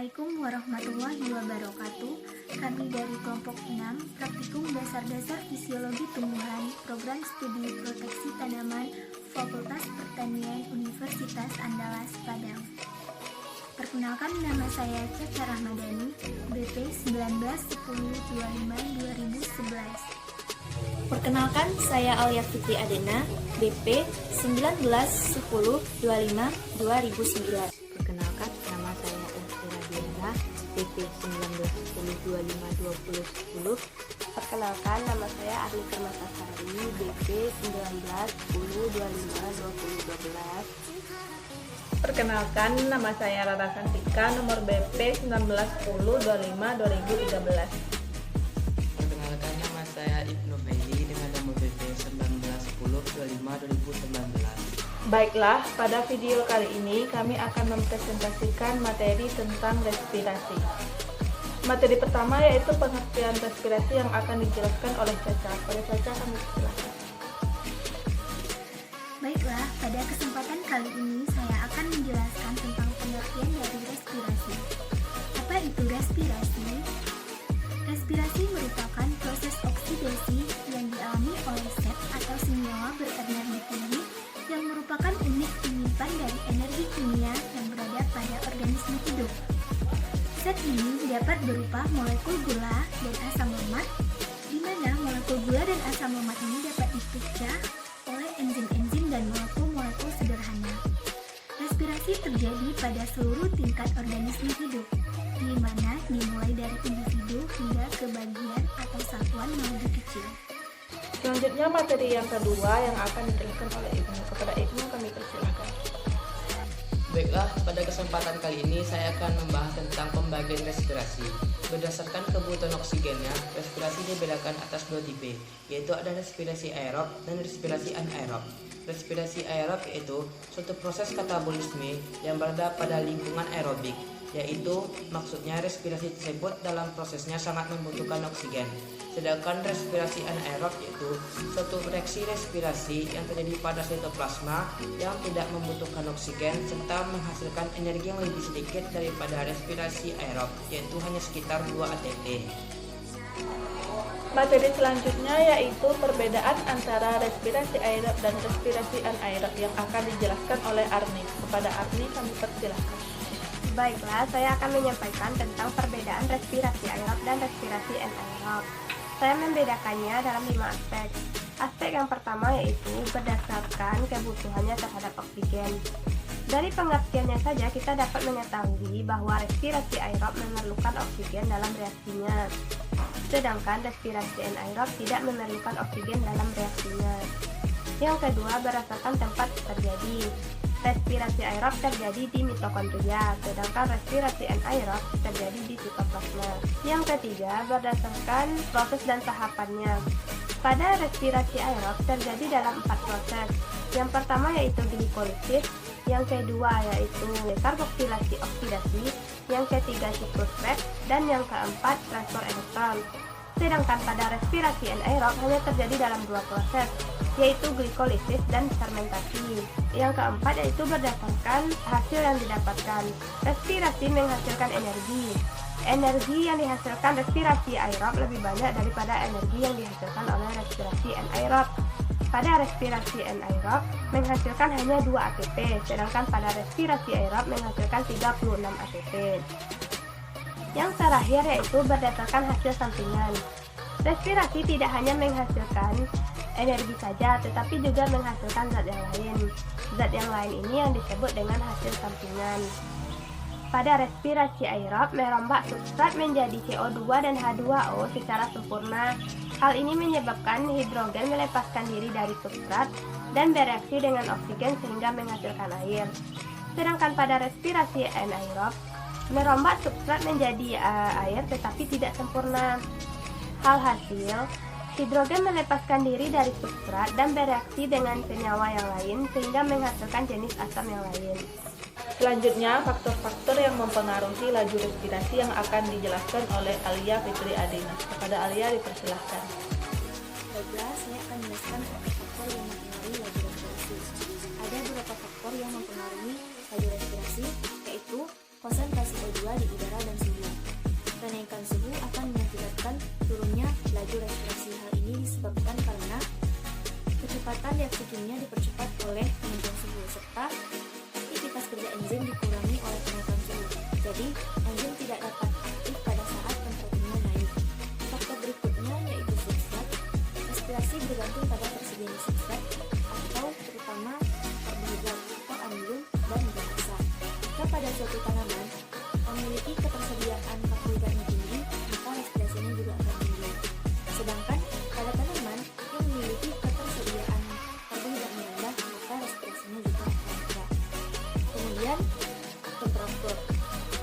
Assalamualaikum warahmatullahi wabarakatuh. Kami dari kelompok 6 Praktikum Dasar-Dasar Fisiologi Tumbuhan Program Studi Proteksi Tanaman Fakultas Pertanian Universitas Andalas Padang. Perkenalkan, nama saya Caca Rahmadani, BP 191025-2011. Perkenalkan, saya Alia Fitri Adena, BP 191025-2009. Perkenalkan, nama saya Elvira Diana, BP 191025-2010. Perkenalkan, nama saya Arni Permatasari, BP 191025-2012. Perkenalkan, nama saya Rara Santika, nomor BP 191025-2013. Perkenalkan, nama saya Ibnu Baili dengan nomor BP 191025-2019. Baiklah, pada video kali ini kami akan mempresentasikan materi tentang respirasi. Materi pertama yaitu pengertian respirasi yang akan dijelaskan oleh Caca. Pada Caca kami silakan. Baiklah, pada kesempatan kali ini saya akan menjelaskan tentang pengertian dari respirasi. Apa itu respirasi? Respirasi merupakan proses oksidasi yang dialami oleh zat atau senyawa berenergi tinggi yang merupakan unit penyimpan dari energi kimia yang berada pada organisme hidup. Zat ini dapat berupa molekul gula dan asam lemak, di mana molekul gula dan asam lemak ini dapat dipecah oleh enzim-enzim dan molekul-molekul sederhana. Respirasi terjadi pada seluruh tingkat organisme hidup, di mana dimulai dari individu hingga ke bagian atau satuan yang lebih kecil. Selanjutnya materi yang kedua yang akan dijelaskan oleh Ibnu. Kepada Ibnu kami persilahkan. Baiklah, pada kesempatan kali ini saya akan membahas tentang pembagian respirasi. Berdasarkan kebutuhan oksigennya, respirasi dibedakan atas dua tipe, yaitu ada respirasi aerob dan respirasi anaerob. Respirasi aerob yaitu suatu proses katabolisme yang berada pada lingkungan aerobik, yaitu maksudnya respirasi tersebut dalam prosesnya sangat membutuhkan oksigen. Sedangkan respirasi anaerob yaitu suatu reaksi respirasi yang terjadi pada sitoplasma yang tidak membutuhkan oksigen serta menghasilkan energi yang lebih sedikit daripada respirasi aerob, yaitu hanya sekitar 2 ATP. Materi selanjutnya yaitu perbedaan antara respirasi aerob dan respirasi anaerob yang akan dijelaskan oleh Arni. Kepada Arni kami persilahkan. Baiklah, saya akan menyampaikan tentang perbedaan respirasi aerob dan respirasi anaerob. Saya membedakannya dalam 5 aspek. Aspek yang pertama yaitu berdasarkan kebutuhannya terhadap oksigen. Dari pengertiannya saja kita dapat mengetahui bahwa respirasi aerob memerlukan oksigen dalam reaksinya, sedangkan respirasi anaerob tidak memerlukan oksigen dalam reaksinya. Yang kedua, berdasarkan tempat terjadi. Respirasi aerob terjadi di mitokondria, sedangkan respirasi anaerob terjadi di sitoplasma. Yang ketiga, berdasarkan proses dan tahapannya. Pada respirasi aerob terjadi dalam 4 proses. Yang pertama yaitu glikolisis, yang kedua yaitu karboksilasi oksidasi, yang ketiga siklus Krebs, dan yang keempat transfer elektron. Sedangkan pada respirasi anaerob hanya terjadi dalam 2 proses, yaitu glikolisis dan fermentasi. Yang keempat yaitu berdasarkan hasil yang didapatkan. Respirasi menghasilkan energi. Energi yang dihasilkan respirasi aerob lebih banyak daripada energi yang dihasilkan oleh respirasi anaerob. Pada respirasi anaerob menghasilkan hanya 2 ATP, sedangkan pada respirasi aerob menghasilkan 36 ATP. Yang terakhir yaitu berdasarkan hasil sampingan. Respirasi tidak hanya menghasilkan energi saja, tetapi juga menghasilkan zat yang lain. Zat yang lain ini yang disebut dengan hasil sampingan. Pada respirasi aerob, merombak substrat menjadi CO2 dan H2O secara sempurna. Hal ini menyebabkan hidrogen melepaskan diri dari substrat dan bereaksi dengan oksigen sehingga menghasilkan air. Sedangkan pada respirasi anaerob, merombak substrat menjadi air tetapi tidak sempurna. Alhasil, hidrogen melepaskan diri dari substrat dan bereaksi dengan senyawa yang lain sehingga menghasilkan jenis asam yang lain. Selanjutnya, faktor-faktor yang mempengaruhi laju respirasi yang akan dijelaskan oleh Alia Fitri Adena. Kepada Alia dipersilahkan. Baiklah, saya akan menjelaskan faktor-faktor yang mempengaruhi laju respirasi. Ada beberapa faktor yang mempengaruhi laju respirasi, yaitu konsentrasi O2 di udara reaksi kimia dipercepat oleh kenaikan suhu, serta aktivitas kerja enzim dikurangi oleh kenaikan suhu. Jadi, enzim tidak dapat aktif pada saat temperaturnya naik. Faktor berikutnya yaitu substrat. Respirasi bergantung pada tersedianya substrat atau terutama karbohidrat atau amilum dan glukosa. Jika pada suatu tanaman memiliki ketersediaan karbohidratnya tinggi, maka respirasinya juga akan tinggi. Sedangkan pada tanaman yang memiliki ketersediaan karbohidratnya rendah, maka respirasinya juga akan rendah. Kemudian temperatur.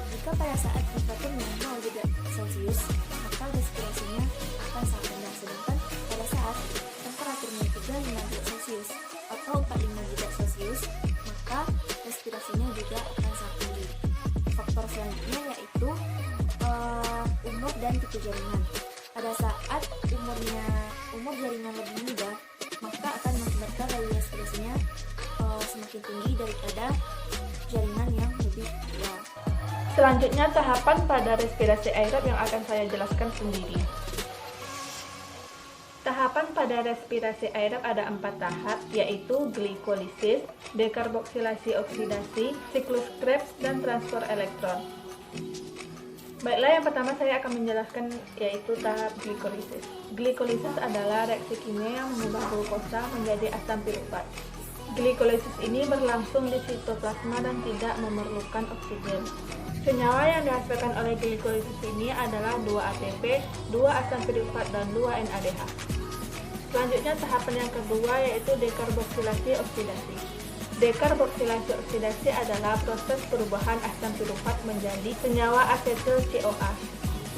Jika pada saat temperaturnya 0 derajat Celcius, maka respirasinya akan sangat rendah. Sedangkan pada saat temperaturnya 35 derajat Celcius atau 45 derajat Celcius, maka respirasinya juga akan sangat tinggi. Faktor selanjutnya yaitu umur dan tipe jaringan. Pada saat umur jaringan lebih muda, maka akan mengakibatkan laju respirasinya semakin tinggi daripada jaringan yang lebih tua. Selanjutnya tahapan pada respirasi aerob yang akan saya jelaskan sendiri. Tahapan pada respirasi aerob ada 4 tahap, yaitu glikolisis, dekarboksilasi oksidasi, siklus Krebs, dan transfer elektron. Baiklah, yang pertama saya akan menjelaskan yaitu tahap glikolisis. Glikolisis adalah reaksi kimia yang mengubah glukosa menjadi asam pirufat. Glikolisis ini berlangsung di sitoplasma dan tidak memerlukan oksigen. Senyawa yang dihasilkan oleh glikolisis ini adalah 2 ATP, 2 asam pirufat, dan 2 NADH. Selanjutnya tahapan yang kedua yaitu dekarboksilasi oksidasi. Dekarboksilasi oksidasi adalah proses perubahan asam pirufat menjadi senyawa asetil CoA.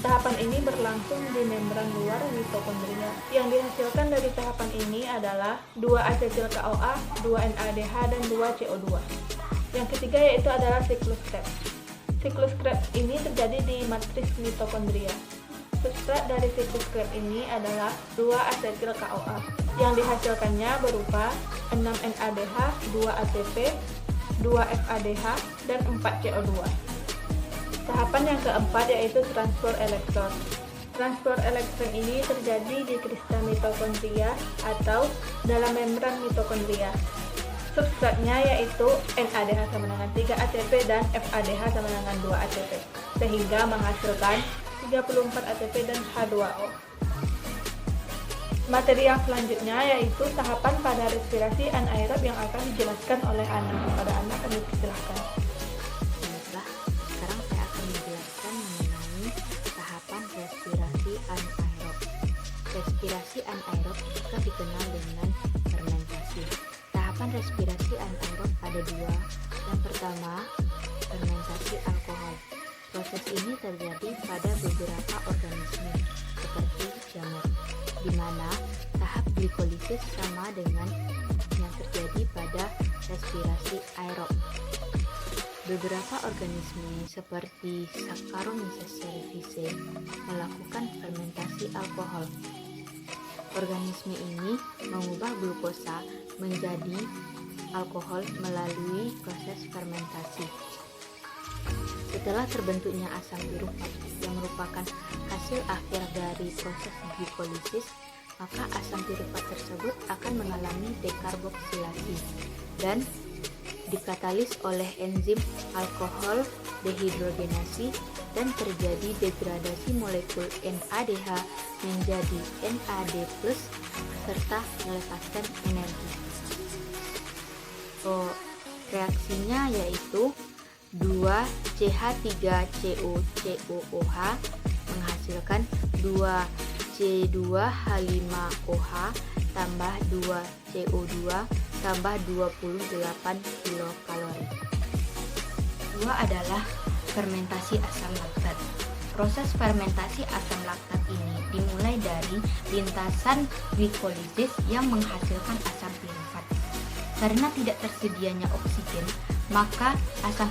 Tahapan ini berlangsung di membran luar mitokondria. Yang dihasilkan dari tahapan ini adalah 2 asetil CoA, 2 NADH, dan 2 CO2. Yang ketiga yaitu adalah siklus Krebs. Siklus Krebs ini terjadi di matris mitokondria. Substrat dari siklus Krebs ini adalah 2 asetil CoA. Yang dihasilkannya berupa 6 NADH, 2 ATP, 2 FADH, dan 4 CO2. Tahapan yang keempat yaitu transfer elektron. Transfer elektron ini terjadi di kristal mitokondria atau dalam membran mitokondria. Substratnya yaitu NADH sama dengan 3 ATP dan FADH sama dengan 2 ATP, sehingga menghasilkan 34 ATP dan H2O. Materi yang selanjutnya yaitu tahapan pada respirasi anaerob yang akan dijelaskan oleh Ana. Kepada Ana kami persilahkan. Baiklah, sekarang saya akan menjelaskan mengenai tahapan respirasi anaerob. Respirasi anaerob juga dikenal dengan fermentasi. Tahapan respirasi anaerob ada 2. Yang pertama, fermentasi alkohol. Proses ini terjadi pada beberapa organisme seperti jamur, di mana tahap glikolisis sama dengan yang terjadi pada respirasi aerob. Beberapa organisme seperti Saccharomyces cerevisiae melakukan fermentasi alkohol. Organisme ini mengubah glukosa menjadi alkohol melalui proses fermentasi. Setelah terbentuknya asam pirufat yang merupakan hasil akhir dari proses glikolisis, maka asam pirufat tersebut akan mengalami dekarboksilasi dan dikatalis oleh enzim alkohol dehidrogenasi dan terjadi degradasi molekul NADH menjadi NAD+ serta melepaskan energi. Reaksinya yaitu 2CH3COCOOH menghasilkan 2C2H5OH tambah 2CO2 tambah 28 kilokalori. 2 adalah fermentasi asam laktat. Proses fermentasi asam laktat ini dimulai dari lintasan glikolisis yang menghasilkan asam pirufat. Karena tidak tersedianya oksigen, maka asam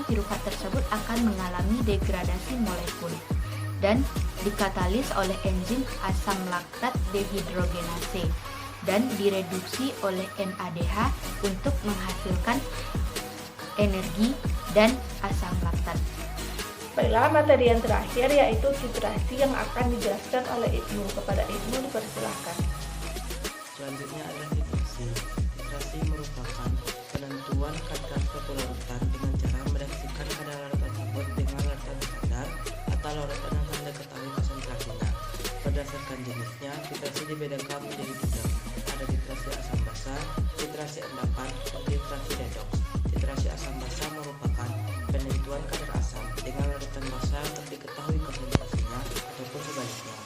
pirufat tersebut akan mengalami degradasi molekul dan dikatalis oleh enzim asam laktat dehidrogenase dan direduksi oleh NADH untuk menghasilkan energi dan asam laktat. Baiklah, materi yang terakhir yaitu titrasi yang akan dijelaskan oleh Ibnu. Kepada Ibnu dipersilahkan. Selanjutnya adalah titrasi. titrasi. Titrasi merupakan penentuan kadar suatu larutan dengan cara mereaksikan kadar larutan tersebut dengan larutan standar atau larutan yang telah diketahui konsentrasinya. Berdasarkan jenisnya, titrasi dibedakan menjadi 3. Ada titrasi asam basa, titrasi endapan, dan titrasi redoks. Titrasi asam basa merupakan penentuan kadar asam dengan larutan basa yang telah diketahui konsentrasinya ataupun sebaliknya.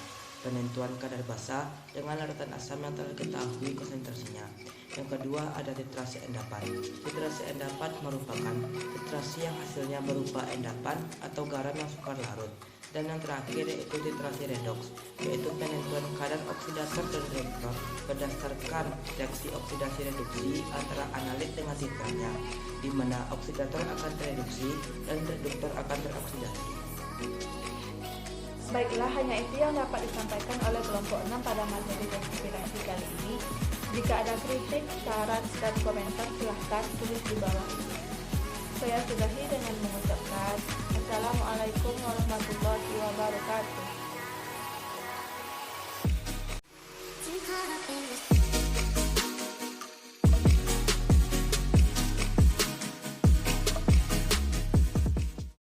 Penentuan kadar basa dengan larutan asam yang telah diketahui konsentrasinya. Yang kedua ada titrasi endapan. Titrasi endapan merupakan titrasi yang hasilnya berupa endapan atau garam yang sukar larut. Dan yang terakhir yaitu titrasi redoks, yaitu penentuan kadar oksidator dan reduktor berdasarkan reaksi oksidasi reduksi antara analit dengan titernya, di mana oksidator akan tereduksi dan reduktor akan teroksidasi. Baiklah, hanya itu yang dapat disampaikan oleh kelompok 6 pada materi respirasi kali ini. Jika ada kritik, saran, dan komentar silahkan tulis di bawah ini. Saya sudahi dengan mengucapkan Assalamualaikum warahmatullahi wabarakatuh.